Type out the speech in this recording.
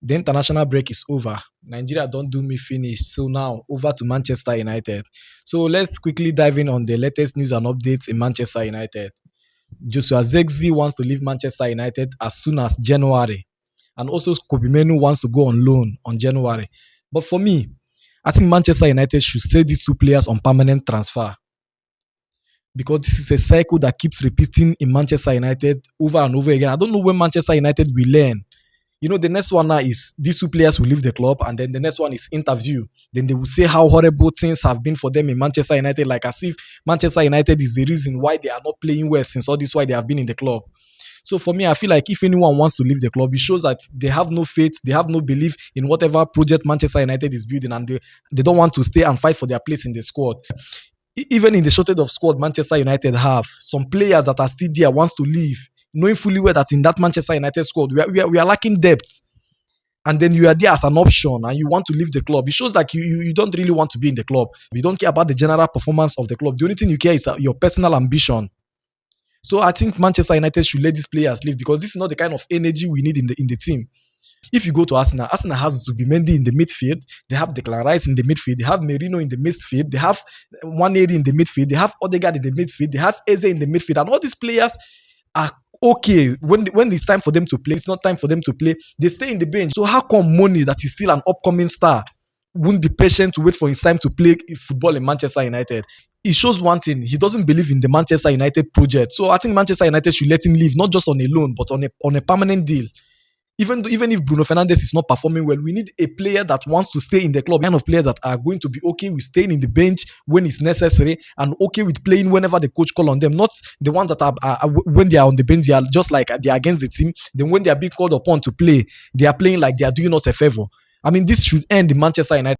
The international break is over. Nigeria don't do me finish. So now over to Manchester United. So let's quickly dive in on the latest news and updates in Manchester United. Joshua Zexi wants to leave Manchester United as soon as January. And also Kobe Menu wants to go on loan on January. But for me, I think Manchester United should sell these two players on permanent transfer because this is a cycle that keeps repeating in Manchester United over and over again. I don't know when Manchester United will learn. The next one now is these two players will leave the club, and then the next one is interview. Then they will say how horrible things have been for them in Manchester United, like as if Manchester United is the reason why they are not playing well since all this while they have been in the club. So for me, I feel like if anyone wants to leave the club, it shows that they have no faith, they have no belief in whatever project Manchester United is building, and they don't want to stay and fight for their place in the squad. Even in the shortage of squad Manchester United have, some players that are still there wants to leave, knowing fully well that in that Manchester United squad, we are lacking depth. And then you are there as an option and you want to leave the club. It shows like you don't really want to be in the club. You don't care about the general performance of the club. The only thing you care is your personal ambition. So I think Manchester United should let these players leave because this is not the kind of energy we need in the team. If you go to Arsenal, Arsenal has Zubimendi in the midfield. They have Declan Rice in the midfield. They have Merino in the midfield. They have Nwaneri in the midfield. They have Odegaard in the midfield. They have Eze in the midfield. And all these players are okay when it's time for them to play. It's not time for them to play. They stay in the bench. So how come Money, that is still an upcoming star, wouldn't be patient to wait for his time to play football in Manchester United? It shows one thing: he doesn't believe in the Manchester United project. So I think Manchester United should let him leave, not just on a loan, but on a permanent deal. Even if Bruno Fernandes is not performing well, we need a player that wants to stay in the club. Kind of players that are going to be okay with staying in the bench when it's necessary and okay with playing whenever the coach call on them. Not the ones that are when they are on the bench, they are just like they are against the team. Then when they are being called upon to play, they are playing like they are doing us a favor. I mean, this should end in Manchester United.